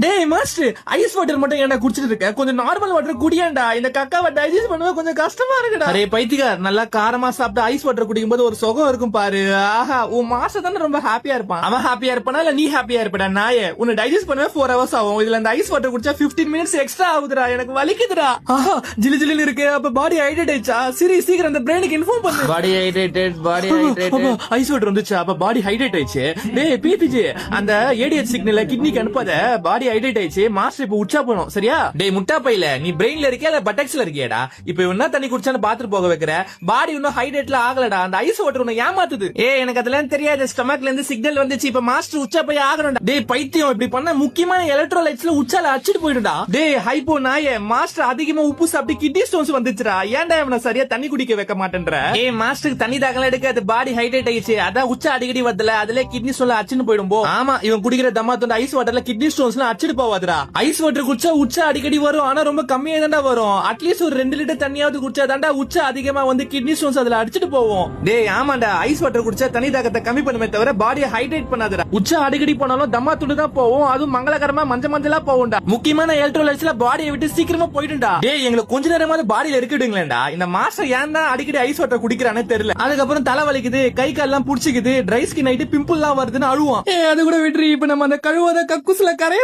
டேய் master, ice water மட்டும் ஏன்டா குடிச்சிட்டு இருக்க? கொஞ்சம் நார்மல் வாட்டர் குடியேன்டா. இந்த கக்காவை டைஜஸ்ட் பண்ணவே கொஞ்சம் கஷ்டமா இருக்குடா. அரே பைத்தியக்கார, நல்லா காரமா சாப்பிட்டு ஐஸ் வாட்டர் குடிக்கும் போது ஒரு சுகம் இருக்கும் பாரு. ஆஹா, உன் மாஸ்டர் தானே ரொம்ப ஹாப்பியா இருப்பான். அவன் ஹாப்பியா இருப்பானா இல்ல நீ ஹாப்பியா இருப்படா? நாயே, உன்னை டைஜஸ்ட் பண்ணவே 4 hours ஆகும். இதுல இந்த ஐஸ் வாட்டர் குடிச்சா 15 minutes எக்ஸ்ட்ரா ஆகுதுடா. எனக்கு வலிக்குதுடா. ஆஹா, ஜிலு ஜிலுன்னு இருக்கு. அப்ப பாடி ஹைட்ரேட் ஆயிடுச்சா? சரி, சீக்கிரம் அந்த பிரெயினுக்கு இன்ஃபார்ம் பண்ணு. பாடி ஹைட்ரேட்டட், பாடி ஹைட்ரேட்டட். ஐஸ் வாட்டர் வந்துச்சா? அப்ப பாடி ஹைட்ரேட் ஆயிடுச்சு. டேய் பிபிஜி, அந்த ஏடிஎச் சிக்னல் கிட்னிக்கு அனுப்பாத. பாடி ஹைட்ரேட் ஆயிடுச்சு. மாஸ்டர் இப்ப உச்சா போனோம், சரியா? டேய் முட்டா பையில, நீ பிரெயின்ல இருக்கியா இல்ல பட்டெக்ஸ்ல இருக்கியாடா? இப்ப என்ன தண்ணி குடிச்சான்னு பாத்துட்டு போக வைக்கிற. பாடி இன்னும் ஹைட்ரேட்ல ஆகலடா. அந்த ஐஸ் வாட்டர் உன்னை ஏமாத்துது. எனக்கு அதெல்லாம் தெரியாது. ஸ்டமக்ல இருந்து சிக்னல் வந்துச்சு. இப்ப மாஸ்டர் உச்சா போய் ஆகணும்டா. டேய் பைத்தியம், இப்படி பண்ண முக்கியமான எலக்ட்ரோலைட்ஸ்ல உச்சால அடிச்சிட்டு போயிடும்டா. டேய் ஹைப்போ நாயே, மாஸ்டர் அதிகமா உப்பு சாப்பிட்டு கிட்னி ஸ்டோன்ஸ் வந்துச்சுடா. ஏன்டா இவனை சரியா தண்ணி குடிக்க வைக்க மாட்டேன்ற? மாஸ்டருக்கு தண்ணி தாகலாம் எடுக்காது. பாடி ஹைட்ரேட் ஆயிடுச்சு. அதான் உச்சா அடிக்கடி வரதுல அதுல கிட்னி ஸ்டோன்ல அடிச்சுட்டு போயிடும். ஆமா, இவன் குடிக்கிற தம்மா தொண்ட ஐஸ் வாட்டர்ல கிட்னி ஸ்டோன்ஸ்லாம் அடிச்சிட்டு போவாதுடா. ஐஸ் வாட்டர் குடிச்சா உச்சா அடிக்கடி வரும். ஆனா ரொம்ப கம்மியா தான்டா வரும். அட்லீஸ்ட் ஒரு 2 லிட்டர் தண்ணியாவது குடிச்சா தான்டா உச்சா அதிகமா வந்து கிட்னி ஸ்டோன்ஸ் அதுல அடிச்சிட்டு போவோம். டேய் ஆமாண்டா, ஐஸ் வாட்டர் குடிச்சா தண்ணி தாகத்தை கம்மி பண்ணுமே தவிர பாடியை ஹைட்ரேட் பண்ணாதுடா. உச்சா அடிக்கடி போனாலும் தம்மா துண்டு தான் போவோம். அதுவும் மங்களகரமா மஞ்சளா போகும்டா. முக்கியமான எலக்ட்ரோலைட்ஸ்ல பாடியை விட்டு சீக்கிரமா போயிடும்டா. டேய் எங்களுக்கு கொஞ்ச நேரமாவது பாடியில இருக்கிடுங்களேன்டா. இந்த மாஸ்டர் ஏன் தான் அடிக்கடி ஐஸ் வாட்டர் குடிக்கிறானே தெரியல. அதுக்கப்புறம் தலை வலிக்குது, கை கால்லாம் புடிச்சிக்குது, ட்ரை ஸ்கின் ஆயிட்டு பிம்பிள் எல்லாம் வருதுன்னு அழுவான். அது கூட விட்டுரு. இப்ப நம்ம அந்த கழுவாத கக்குஸ்ல கரைய